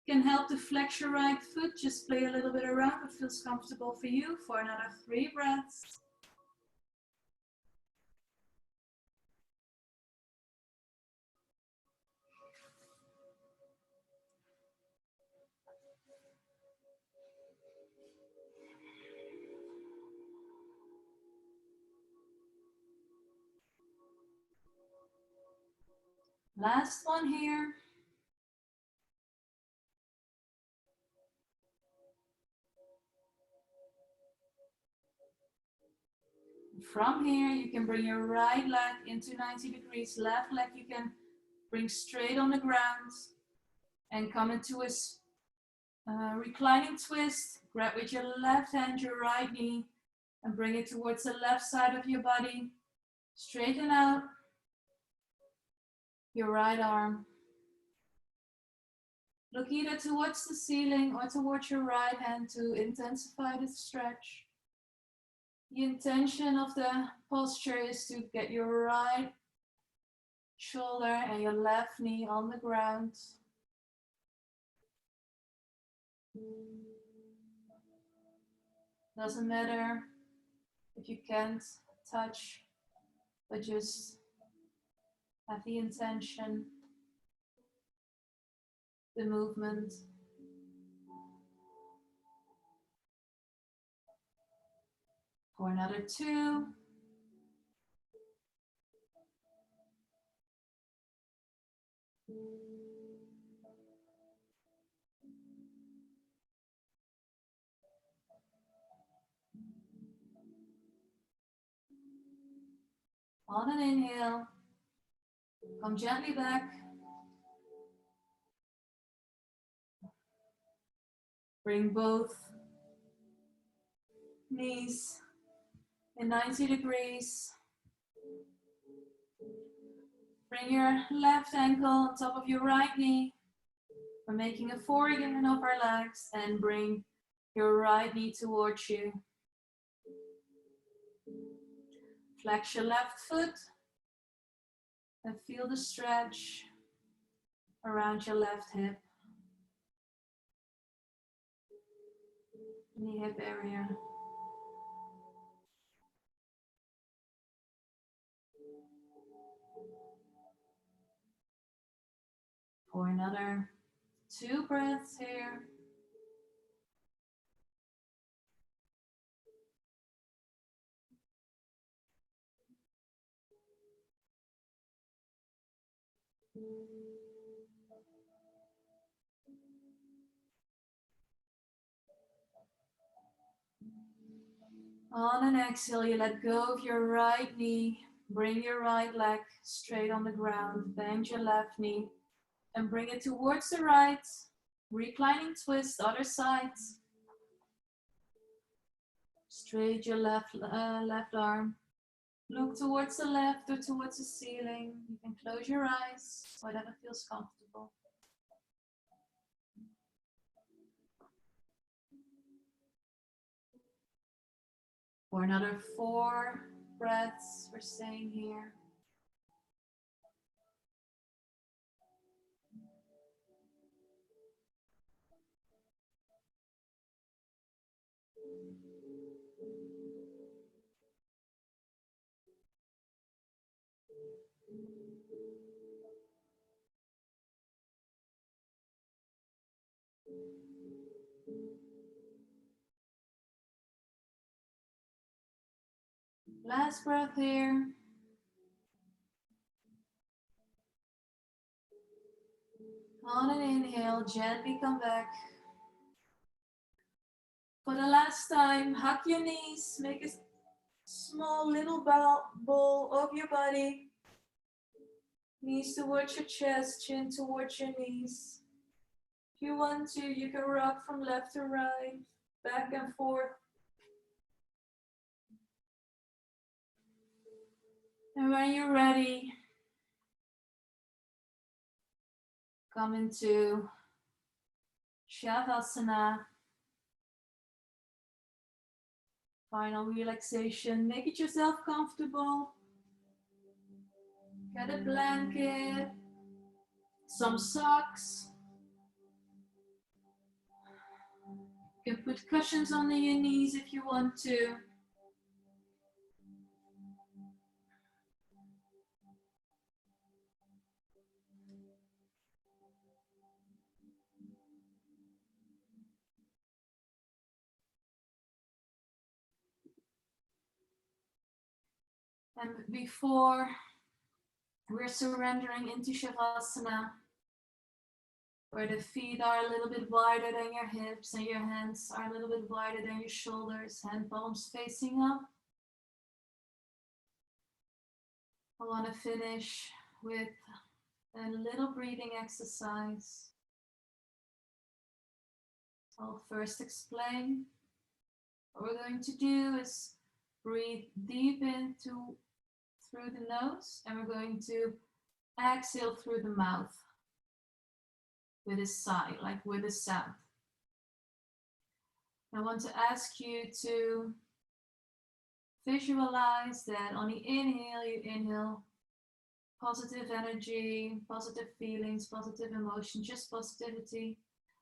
A: Can help to flex your right foot. Just play a little bit around what feels comfortable for you for another 3 breaths. Last one here. From here, you can bring your right leg into 90 degrees. Left leg you can bring straight on the ground and come into a reclining twist. Grab with your left hand your right knee and bring it towards the left side of your body. Straighten out your right arm. Look either towards the ceiling or towards your right hand to intensify the stretch. The intention of the posture is to get your right shoulder and your left knee on the ground. Doesn't matter if you can't touch, but just have the intention, the movement. For another 2. On an inhale, come gently back. Bring both knees in 90 degrees. Bring your left ankle on top of your right knee. We're making a 4 again of our legs, and bring your right knee towards you. Flex your left foot and feel the stretch around your left hip, in the hip area. For another 2 breaths here. On an exhale, you let go of your right knee. Bring your right leg straight on the ground. Bend your left knee and bring it towards the right. Reclining twist, other side. Straight your left arm. Look towards the left or towards the ceiling. You can close your eyes, whatever feels comfortable. For another 4 breaths, we're staying here. Last breath here. On an inhale, gently come back. For the last time, hug your knees, make a small little ball of your body. Knees towards your chest, chin towards your knees. If you want to, you can rock from left to right, back and forth. And when you're ready, come into Shavasana. Final relaxation. Make it yourself comfortable. Get a blanket, some socks. You can put cushions under your knees if you want to. And before we're surrendering into Shavasana, where the feet are a little bit wider than your hips and your hands are a little bit wider than your shoulders, hand palms facing up. I want to finish with a little breathing exercise. I'll first explain. What we're going to do is breathe deep through the nose, and we're going to exhale through the mouth with a sigh, like with a sound. I want to ask you to visualize that on the inhale, you inhale positive energy, positive feelings, positive emotion, just positivity.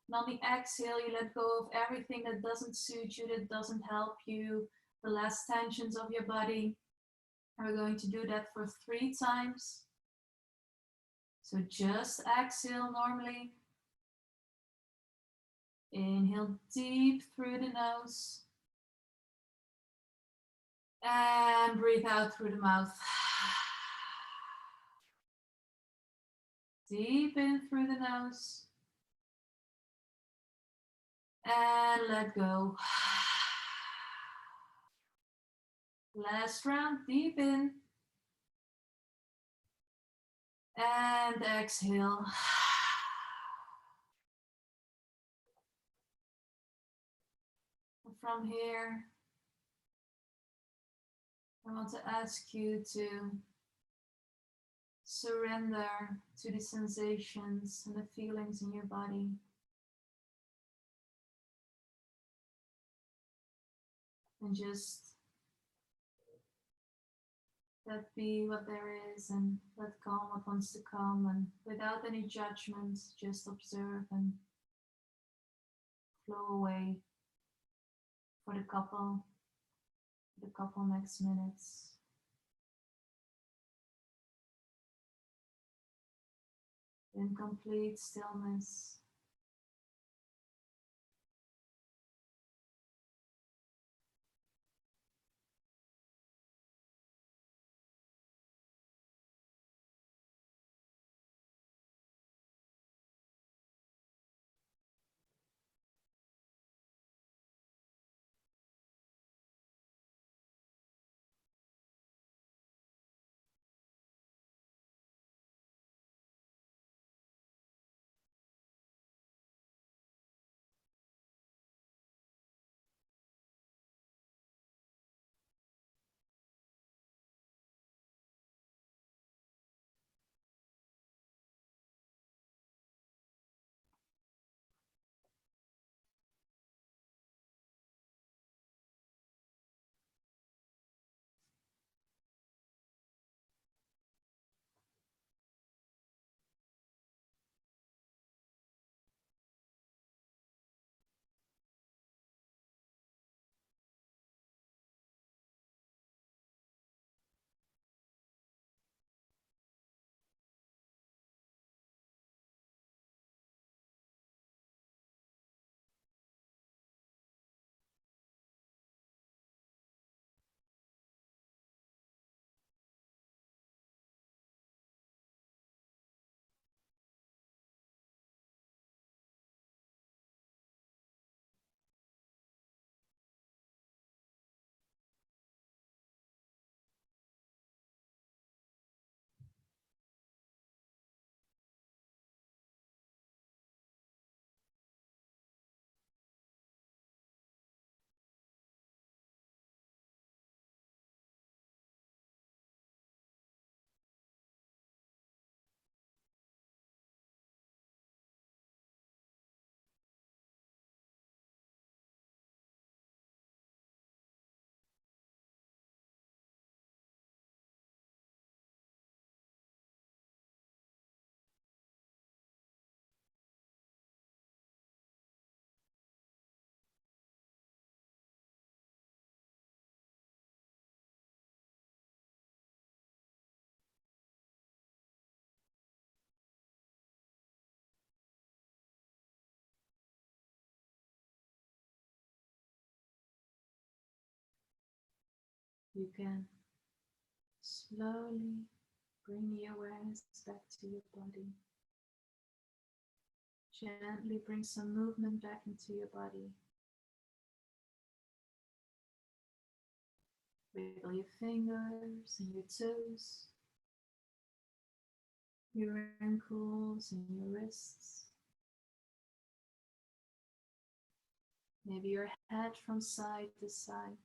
A: And on the exhale, you let go of everything that doesn't suit you, that doesn't help you, the last tensions of your body. And we're going to do that for 3 times. So just exhale normally. Inhale deep through the nose. And breathe out through the mouth. Deep in through the nose. And let go. Last round, deep in. And exhale. And from here, I want to ask you to surrender to the sensations and the feelings in your body. And just Let be what there is and let come what wants to come, and without any judgment, just observe and flow away for the couple next minutes. In complete stillness. You can slowly bring the awareness back to your body. Gently bring some movement back into your body. Wiggle your fingers and your toes, your ankles and your wrists. Maybe your head from side to side.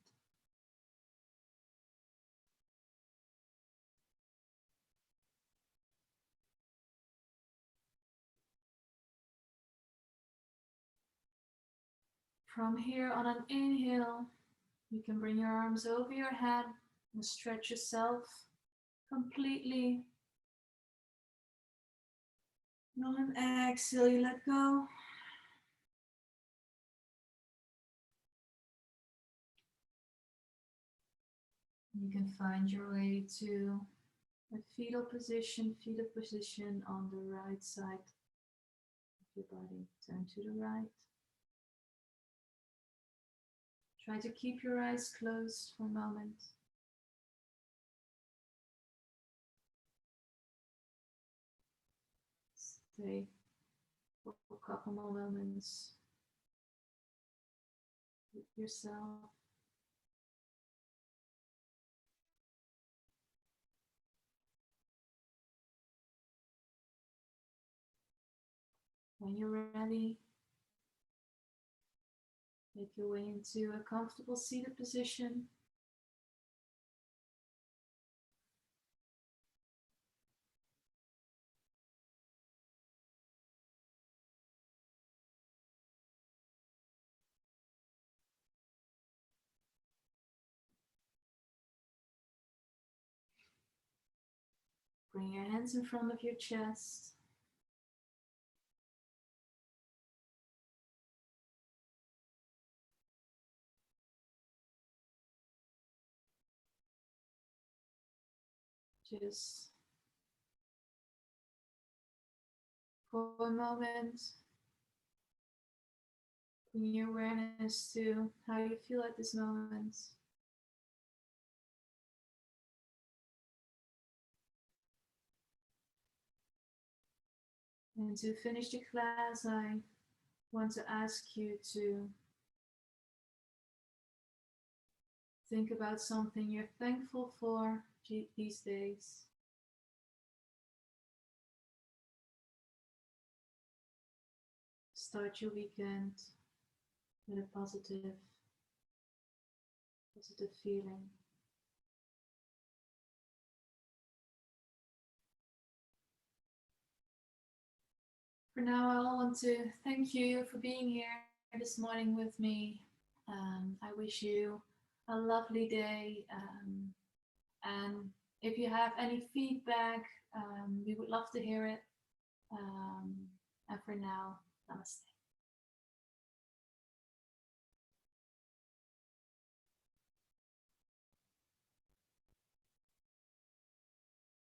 A: From here, on an inhale, you can bring your arms over your head and stretch yourself completely. And on an exhale, you let go. You can find your way to a fetal position on the right side of your body. Turn to the right. Try to keep your eyes closed for a moment. Stay for a couple more moments with yourself. When you're ready, make your way into a comfortable seated position. Bring your hands in front of your chest. Just for a moment, bring your awareness to how you feel at this moment. And to finish the class, I want to ask you to think about something you're thankful for these days. Start your weekend with a positive feeling. For now, I want to thank you for being here this morning with me. I wish you a lovely day. And if you have any feedback, we would love to hear it. And for now, namaste.